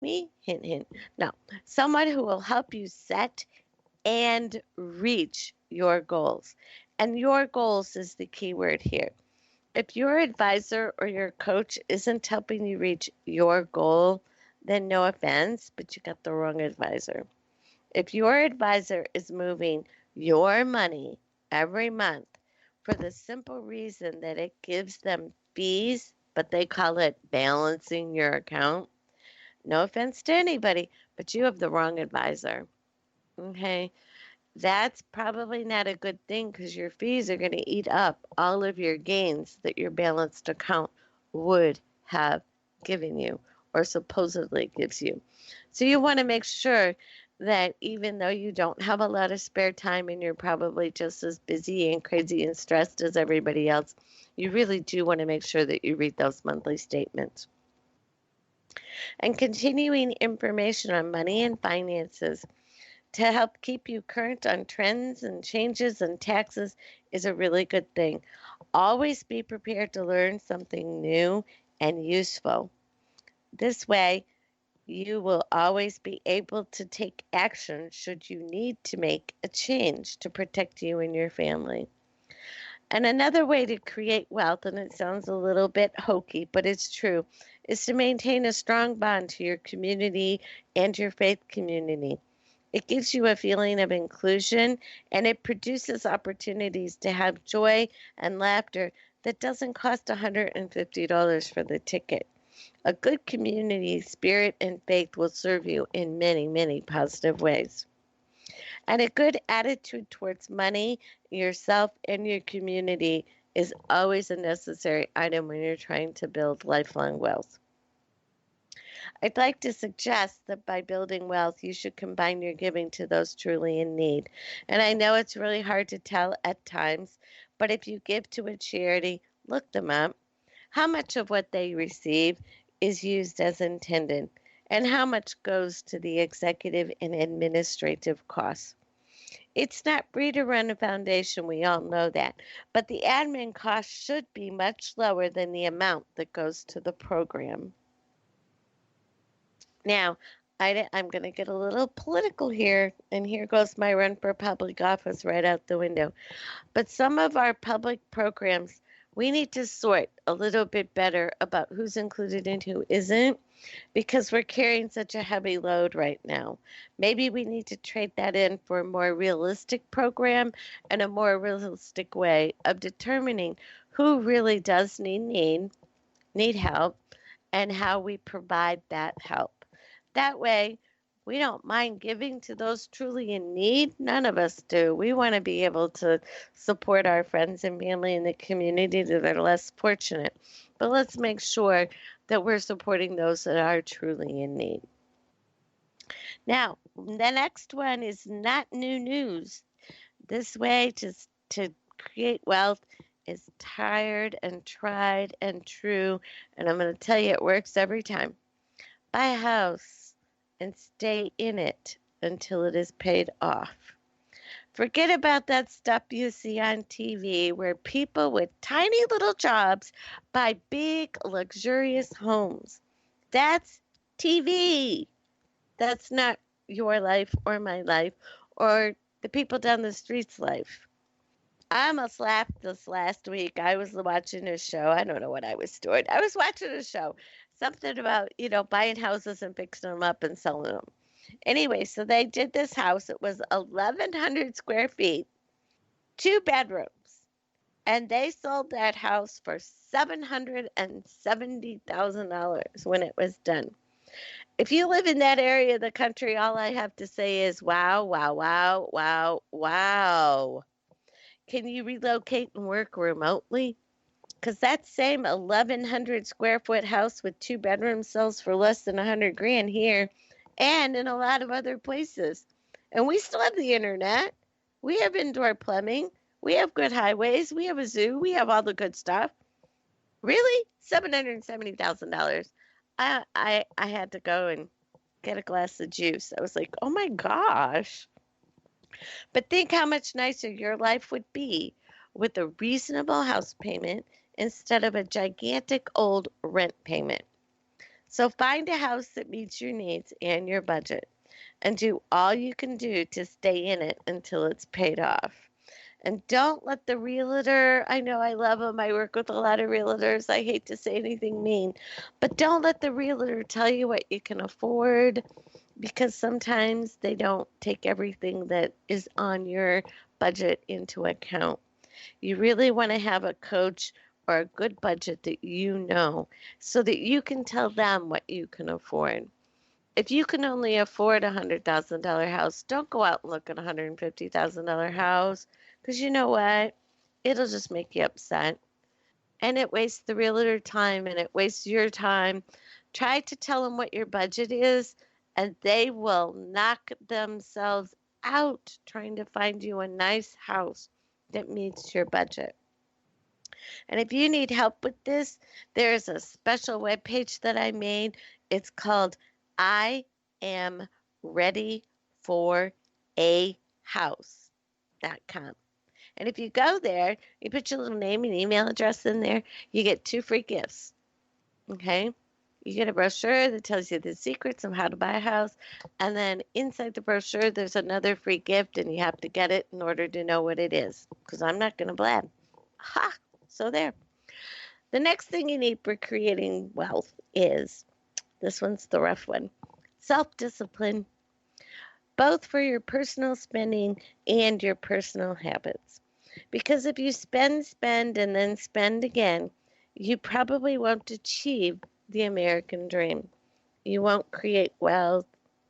Me? Hint, hint. No. Someone who will help you set and reach your goals. And your goals is the key word here. If your advisor or your coach isn't helping you reach your goal, then no offense, but you got the wrong advisor. If your advisor is moving your money every month for the simple reason that it gives them fees, but they call it balancing your account, no offense to anybody, but you have the wrong advisor. Okay? That's probably not a good thing because your fees are going to eat up all of your gains that your balanced account would have given you or supposedly gives you. So you want to make sure that even though you don't have a lot of spare time and you're probably just as busy and crazy and stressed as everybody else, you really do want to make sure that you read those monthly statements. And continuing information on money and finances to help keep you current on trends and changes and taxes is a really good thing. Always be prepared to learn something new and useful. This way, you will always be able to take action should you need to make a change to protect you and your family. And another way to create wealth, and it sounds a little bit hokey, but it's true, is to maintain a strong bond to your community and your faith community. It gives you a feeling of inclusion and it produces opportunities to have joy and laughter that doesn't cost $150 for the ticket. A good community spirit and faith will serve you in many, many positive ways. And a good attitude towards money, yourself, and your community is always a necessary item when you're trying to build lifelong wealth. I'd like to suggest that by building wealth, you should combine your giving to those truly in need. And I know it's really hard to tell at times, but if you give to a charity, look them up. How much of what they receive is used as intended, and how much goes to the executive and administrative costs? It's not free to run a foundation, we all know that, but the admin cost should be much lower than the amount that goes to the program. Now, I'm going to get a little political here, and here goes my run for public office right out the window. But some of our public programs, we need to sort a little bit better about who's included and who isn't because we're carrying such a heavy load right now. Maybe we need to trade that in for a more realistic program and a more realistic way of determining who really does need help and how we provide that help. That way, we don't mind giving to those truly in need. None of us do. We want to be able to support our friends and family in the community that are less fortunate. But let's make sure that we're supporting those that are truly in need. Now, the next one is not new news. This way to create wealth is tired and tried and true. And I'm going to tell you, it works every time. Buy a house and stay in it until it is paid off. Forget about that stuff you see on TV where people with tiny little jobs buy big, luxurious homes. That's TV. That's not your life or my life or the people down the street's life. I almost laughed this last week. I was watching a show. I don't know what I was doing. I was watching a show. Something about, buying houses and fixing them up and selling them. Anyway, so they did this house. It was 1,100 square feet, two bedrooms. And they sold that house for $770,000 when it was done. If you live in that area of the country, all I have to say is wow, wow, wow, wow, wow. Can you relocate and work remotely? Because that same 1,100 square foot house with two bedrooms sells for less than 100 grand here and in a lot of other places. And we still have the internet. We have indoor plumbing. We have good highways. We have a zoo. We have all the good stuff. Really? $770,000. I had to go and get a glass of juice. I was like, oh my gosh. But think how much nicer your life would be with a reasonable house payment instead of a gigantic old rent payment. So find a house that meets your needs and your budget and do all you can do to stay in it until it's paid off. And don't let the realtor, I know I love them. I work with a lot of realtors. I hate to say anything mean, but don't let the realtor tell you what you can afford because sometimes they don't take everything that is on your budget into account. You really want to have a coach or a good budget that you know so that you can tell them what you can afford. If you can only afford $100,000 house, don't go out and look at $150,000 house because you know what? It'll just make you upset. And it wastes the realtor time and it wastes your time. Try to tell them what your budget is, and they will knock themselves out trying to find you a nice house that meets your budget. And if you need help with this, there's a special web page that I made. It's called I am ready for a house.com. And if you go there, you put your little name and email address in there, you get 2 free gifts. Okay? You get a brochure that tells you the secrets of how to buy a house. And then inside the brochure, there's another free gift, and you have to get it in order to know what it is. Because I'm not going to blab. Ha! So there. The next thing you need for creating wealth is this one's the rough one self discipline, both for your personal spending and your personal habits. Because if you spend, and then spend again, you probably won't achieve the American dream. You won't create wealth.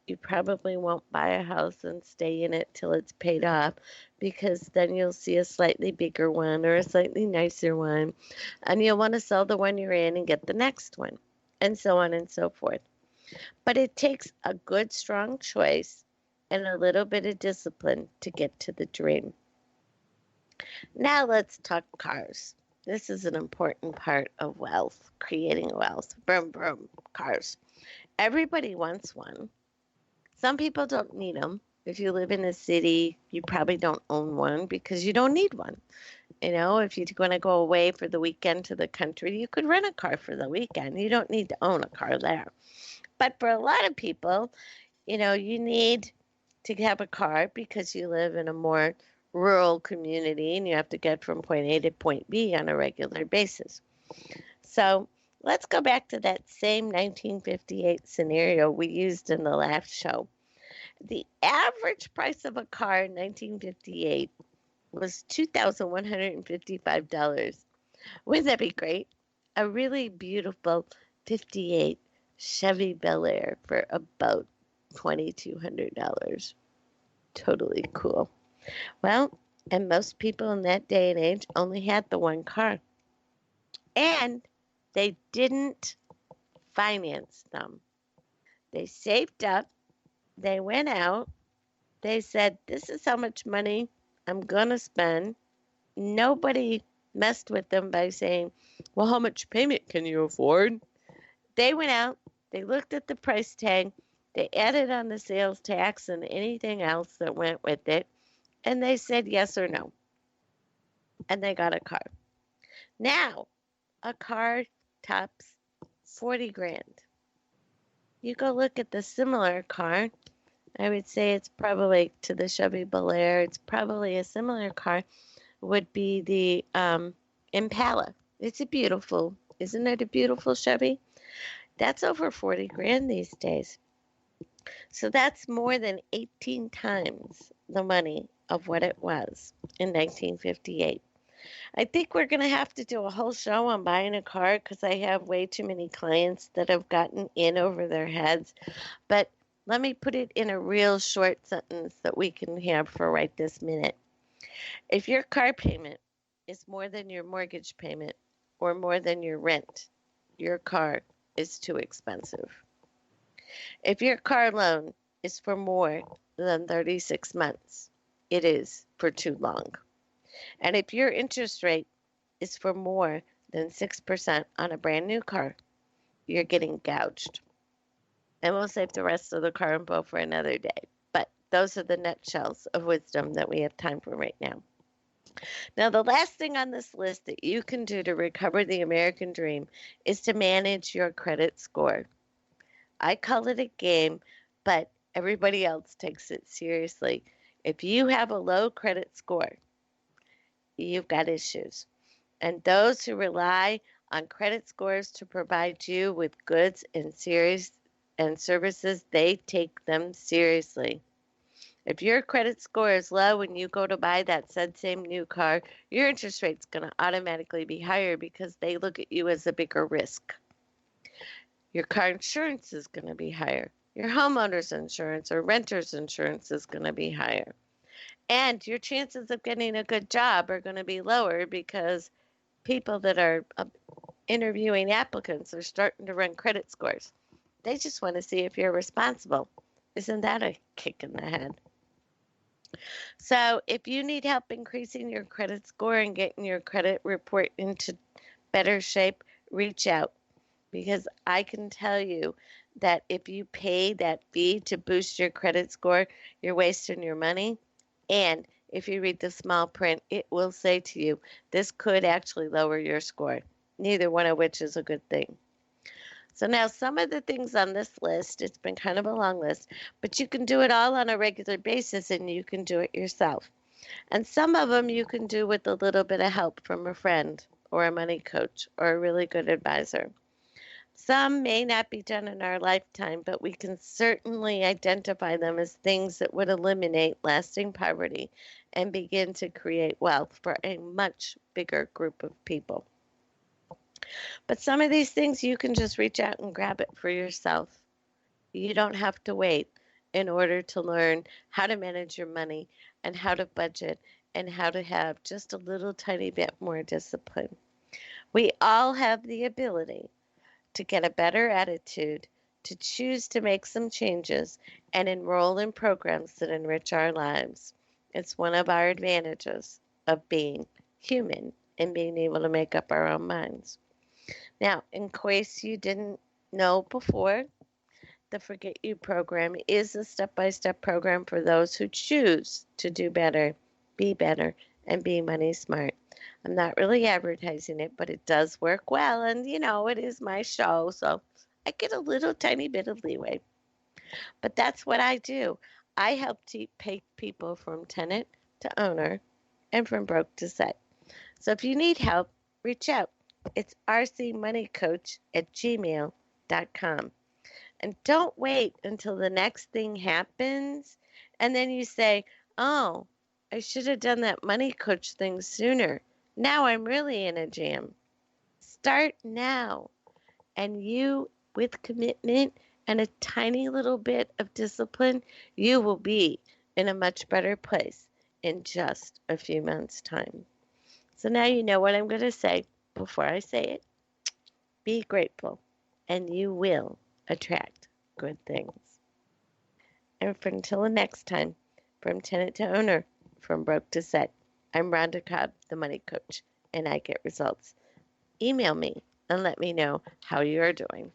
You probably won't buy a house and stay in it till it's paid off because then you'll see a slightly bigger one or a slightly nicer one, and you'll want to sell the one you're in and get the next one, and so on and so forth. But it takes a good, strong choice and a little bit of discipline to get to the dream. Now let's talk cars. This is an important part of wealth, creating wealth. Boom, boom, cars. Everybody wants one. Some people don't need them. If you live in a city, you probably don't own one because you don't need one. You know, if you're going to go away for the weekend to the country, you could rent a car for the weekend. You don't need to own a car there. But for a lot of people, you need to have a car because you live in a more rural community and you have to get from point A to point B on a regular basis. So let's go back to that same 1958 scenario we used in the last show. The average price of a car in 1958 was $2,155. Wouldn't that be great? A really beautiful 58 Chevy Bel Air for about $2,200. Totally cool. Well, and most people in that day and age only had the one car. And they didn't finance them. They saved up, they went out, they said, this is how much money I'm going to spend. Nobody messed with them by saying, well, how much payment can you afford? They went out, they looked at the price tag, they added on the sales tax and anything else that went with it, and they said yes or no. And they got a car. Now, a car tops 40 grand. You go look at the similar car, I would say it's probably to the Chevy Bel Air, it's probably a similar car, would be the Impala. It's isn't it a beautiful Chevy? That's over 40 grand these days. So that's more than 18 times the money of what it was in 1958. I think we're going to have to do a whole show on buying a car because I have way too many clients that have gotten in over their heads. But let me put it in a real short sentence that we can have for right this minute. If your car payment is more than your mortgage payment or more than your rent, your car is too expensive. If your car loan is for more than 36 months, it is for too long. And if your interest rate is for more than 6% on a brand new car, you're getting gouged. And we'll save the rest of the car info for another day. But those are the nutshells of wisdom that we have time for right now. Now, the last thing on this list that you can do to recover the American dream is to manage your credit score. I call it a game, but everybody else takes it seriously. If you have a low credit score, you've got issues. And those who rely on credit scores to provide you with goods and services, they take them seriously. If your credit score is low and you go to buy that said same new car, your interest rate's going to automatically be higher because they look at you as a bigger risk. Your car insurance is going to be higher. Your homeowner's insurance or renter's insurance is going to be higher. And your chances of getting a good job are going to be lower because people that are interviewing applicants are starting to run credit scores. They just want to see if you're responsible. Isn't that a kick in the head? So, if you need help increasing your credit score and getting your credit report into better shape, reach out because I can tell you that if you pay that fee to boost your credit score, you're wasting your money. And if you read the small print, it will say to you, this could actually lower your score, neither one of which is a good thing. So now some of the things on this list, it's been kind of a long list, but you can do it all on a regular basis and you can do it yourself. And some of them you can do with a little bit of help from a friend or a money coach or a really good advisor. Some may not be done in our lifetime, but we can certainly identify them as things that would eliminate lasting poverty and begin to create wealth for a much bigger group of people. But some of these things you can just reach out and grab it for yourself. You don't have to wait in order to learn how to manage your money and how to budget and how to have just a little tiny bit more discipline. We all have the ability to get a better attitude, to choose to make some changes, and enroll in programs that enrich our lives. It's one of our advantages of being human and being able to make up our own minds. Now, in case you didn't know before, the Forget You program is a step by step program for those who choose to do better, and be money smart. I'm not really advertising it, but it does work well. And, it is my show, so I get a little tiny bit of leeway. But that's what I do. I help take people from tenant to owner and from broke to set. So if you need help, reach out. It's rcmoneycoach@gmail.com. And don't wait until the next thing happens and then you say, oh, I should have done that money coach thing sooner. Now I'm really in a jam. Start now. And you, with commitment and a tiny little bit of discipline, you will be in a much better place in just a few months' time. So now you know what I'm going to say before I say it. Be grateful, and you will attract good things. And until the next time, from tenant to owner, from broke to set, I'm Rhonda Cobb, the money coach, and I get results. Email me and let me know how you are doing.